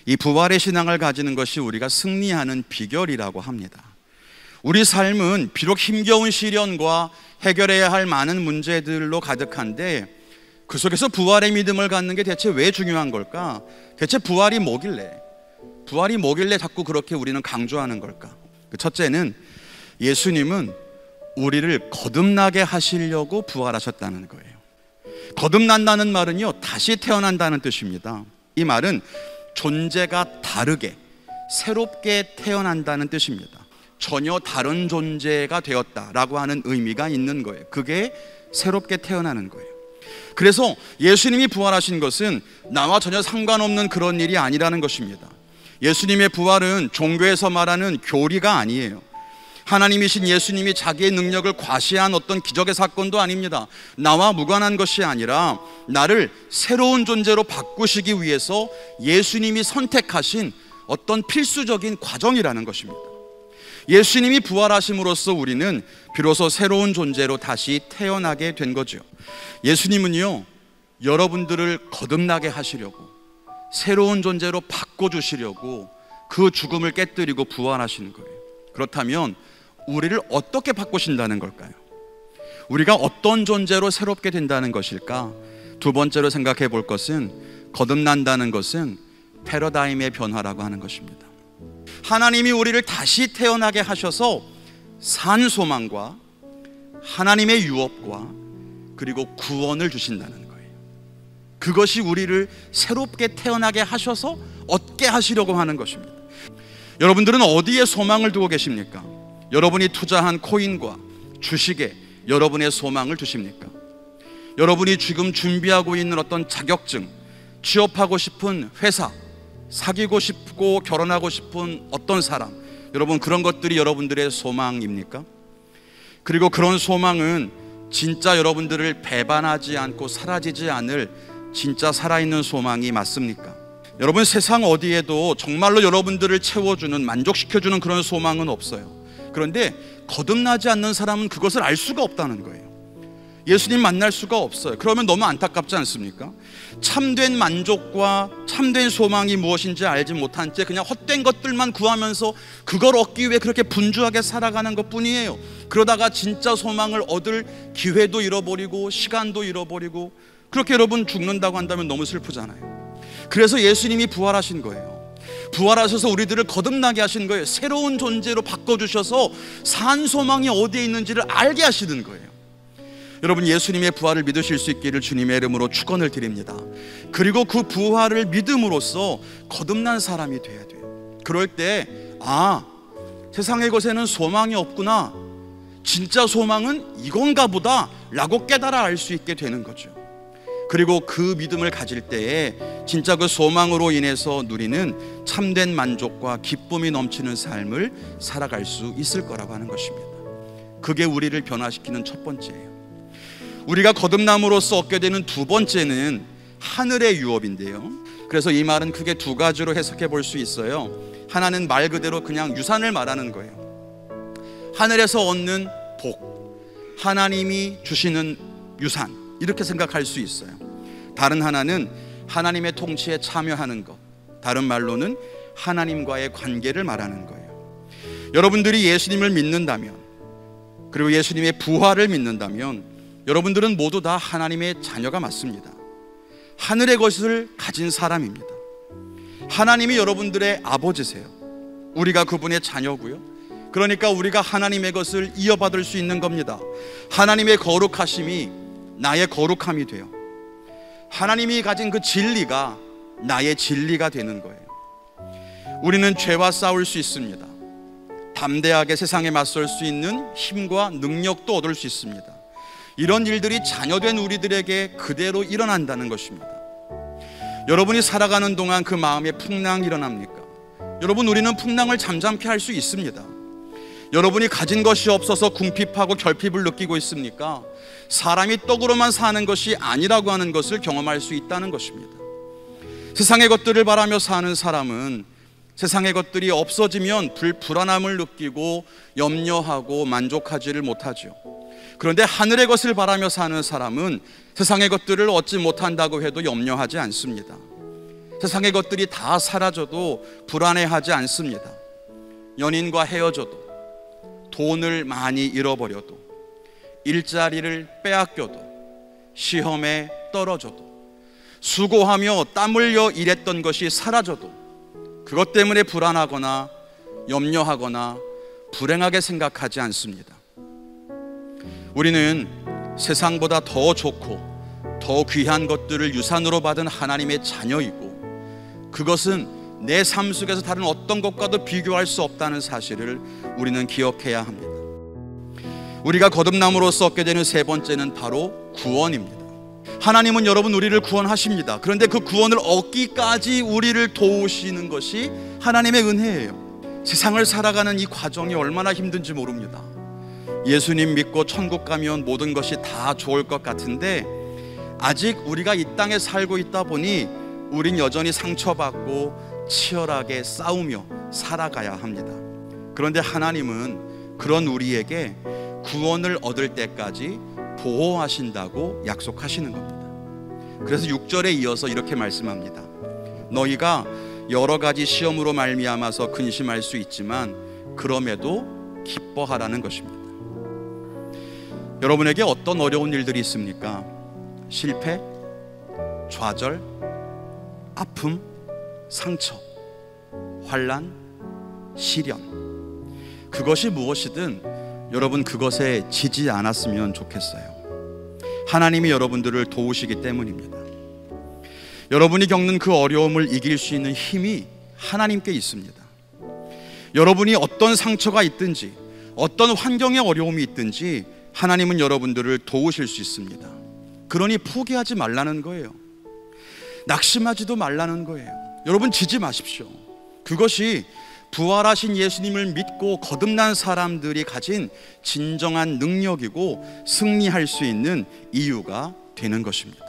이 부활의 신앙을 가지는 것이 우리가 승리하는 비결이라고 합니다. 우리 삶은 비록 힘겨운 시련과 해결해야 할 많은 문제들로 가득한데 그 속에서 부활의 믿음을 갖는 게 대체 왜 중요한 걸까? 대체 부활이 뭐길래 자꾸 그렇게 우리는 강조하는 걸까? 첫째는 예수님은 우리를 거듭나게 하시려고 부활하셨다는 거예요. 거듭난다는 말은요, 다시 태어난다는 뜻입니다. 이 말은 존재가 다르게 새롭게 태어난다는 뜻입니다. 전혀 다른 존재가 되었다라고 하는 의미가 있는 거예요. 그게 새롭게 태어나는 거예요. 그래서 예수님이 부활하신 것은 나와 전혀 상관없는 그런 일이 아니라는 것입니다. 예수님의 부활은 종교에서 말하는 교리가 아니에요. 하나님이신 예수님이 자기의 능력을 과시한 어떤 기적의 사건도 아닙니다. 나와 무관한 것이 아니라 나를 새로운 존재로 바꾸시기 위해서 예수님이 선택하신 어떤 필수적인 과정이라는 것입니다. 예수님이 부활하심으로써 우리는 비로소 새로운 존재로 다시 태어나게 된 거죠. 예수님은요, 여러분들을 거듭나게 하시려고, 새로운 존재로 바꿔주시려고 그 죽음을 깨뜨리고 부활하시는 거예요. 그렇다면 우리를 어떻게 바꾸신다는 걸까요? 우리가 어떤 존재로 새롭게 된다는 것일까? 두 번째로 생각해 볼 것은, 거듭난다는 것은 패러다임의 변화라고 하는 것입니다. 하나님이 우리를 다시 태어나게 하셔서 산 소망과 하나님의 유업과 그리고 구원을 주신다는 거예요. 그것이 우리를 새롭게 태어나게 하셔서 얻게 하시려고 하는 것입니다. 여러분들은 어디에 소망을 두고 계십니까? 여러분이 투자한 코인과 주식에 여러분의 소망을 두십니까? 여러분이 지금 준비하고 있는 어떤 자격증, 취업하고 싶은 회사, 사귀고 싶고 결혼하고 싶은 어떤 사람, 여러분 그런 것들이 여러분들의 소망입니까? 그리고 그런 소망은 진짜 여러분들을 배반하지 않고 사라지지 않을 진짜 살아있는 소망이 맞습니까? 여러분, 세상 어디에도 정말로 여러분들을 채워주는, 만족시켜주는 그런 소망은 없어요. 그런데 거듭나지 않는 사람은 그것을 알 수가 없다는 거예요. 예수님 만날 수가 없어요. 그러면 너무 안타깝지 않습니까? 참된 만족과 참된 소망이 무엇인지 알지 못한 채 그냥 헛된 것들만 구하면서 그걸 얻기 위해 그렇게 분주하게 살아가는 것뿐이에요. 그러다가 진짜 소망을 얻을 기회도 잃어버리고 시간도 잃어버리고, 그렇게 여러분 죽는다고 한다면 너무 슬프잖아요. 그래서 예수님이 부활하신 거예요. 부활하셔서 우리들을 거듭나게 하신 거예요. 새로운 존재로 바꿔주셔서 산 소망이 어디에 있는지를 알게 하시는 거예요. 여러분, 예수님의 부활을 믿으실 수 있기를 주님의 이름으로 축원을 드립니다. 그리고 그 부활을 믿음으로써 거듭난 사람이 돼야 돼요. 그럴 때 세상의 것에는 소망이 없구나, 진짜 소망은 이건가 보다 라고 깨달아 알 수 있게 되는 거죠. 그리고 그 믿음을 가질 때에 진짜 그 소망으로 인해서 누리는 참된 만족과 기쁨이 넘치는 삶을 살아갈 수 있을 거라고 하는 것입니다. 그게 우리를 변화시키는 첫 번째예요. 우리가 거듭남으로써 얻게 되는 두 번째는 하늘의 유업인데요, 그래서 이 말은 크게 두 가지로 해석해 볼 수 있어요. 하나는 말 그대로 그냥 유산을 말하는 거예요. 하늘에서 얻는 복, 하나님이 주시는 유산, 이렇게 생각할 수 있어요. 다른 하나는 하나님의 통치에 참여하는 것, 다른 말로는 하나님과의 관계를 말하는 거예요. 여러분들이 예수님을 믿는다면, 그리고 예수님의 부활을 믿는다면 여러분들은 모두 다 하나님의 자녀가 맞습니다. 하늘의 것을 가진 사람입니다. 하나님이 여러분들의 아버지세요. 우리가 그분의 자녀고요. 그러니까 우리가 하나님의 것을 이어받을 수 있는 겁니다. 하나님의 거룩하심이 나의 거룩함이 돼요. 하나님이 가진 그 진리가 나의 진리가 되는 거예요. 우리는 죄와 싸울 수 있습니다. 담대하게 세상에 맞설 수 있는 힘과 능력도 얻을 수 있습니다. 이런 일들이 자녀된 우리들에게 그대로 일어난다는 것입니다. 여러분이 살아가는 동안 그 마음에 풍랑이 일어납니까? 여러분, 우리는 풍랑을 잠잠케 할 수 있습니다. 여러분이 가진 것이 없어서 궁핍하고 결핍을 느끼고 있습니까? 사람이 떡으로만 사는 것이 아니라고 하는 것을 경험할 수 있다는 것입니다. 세상의 것들을 바라며 사는 사람은 세상의 것들이 없어지면 불안함을 느끼고 염려하고 만족하지를 못하죠. 그런데 하늘의 것을 바라며 사는 사람은 세상의 것들을 얻지 못한다고 해도 염려하지 않습니다. 세상의 것들이 다 사라져도 불안해하지 않습니다. 연인과 헤어져도, 돈을 많이 잃어버려도, 일자리를 빼앗겨도, 시험에 떨어져도, 수고하며 땀 흘려 일했던 것이 사라져도 그것 때문에 불안하거나 염려하거나 불행하게 생각하지 않습니다. 우리는 세상보다 더 좋고 더 귀한 것들을 유산으로 받은 하나님의 자녀이고, 그것은 내 삶 속에서 다른 어떤 것과도 비교할 수 없다는 사실을 우리는 기억해야 합니다. 우리가 거듭남으로써 얻게 되는 세 번째는 바로 구원입니다. 하나님은 여러분 우리를 구원하십니다. 그런데 그 구원을 얻기까지 우리를 도우시는 것이 하나님의 은혜예요. 세상을 살아가는 이 과정이 얼마나 힘든지 모릅니다. 예수님 믿고 천국 가면 모든 것이 다 좋을 것 같은데, 아직 우리가 이 땅에 살고 있다 보니 우린 여전히 상처받고 치열하게 싸우며 살아가야 합니다. 그런데 하나님은 그런 우리에게 구원을 얻을 때까지 보호하신다고 약속하시는 겁니다. 그래서 6절에 이어서 이렇게 말씀합니다. 너희가 여러 가지 시험으로 말미암아서 근심할 수 있지만 그럼에도 기뻐하라는 것입니다. 여러분에게 어떤 어려운 일들이 있습니까? 실패, 좌절, 아픔, 상처, 환난, 시련. 그것이 무엇이든 여러분 그것에 지지 않았으면 좋겠어요. 하나님이 여러분들을 도우시기 때문입니다. 여러분이 겪는 그 어려움을 이길 수 있는 힘이 하나님께 있습니다. 여러분이 어떤 상처가 있든지 어떤 환경의 어려움이 있든지 하나님은 여러분들을 도우실 수 있습니다. 그러니 포기하지 말라는 거예요. 낙심하지도 말라는 거예요. 여러분 지지 마십시오. 그것이 부활하신 예수님을 믿고 거듭난 사람들이 가진 진정한 능력이고 승리할 수 있는 이유가 되는 것입니다.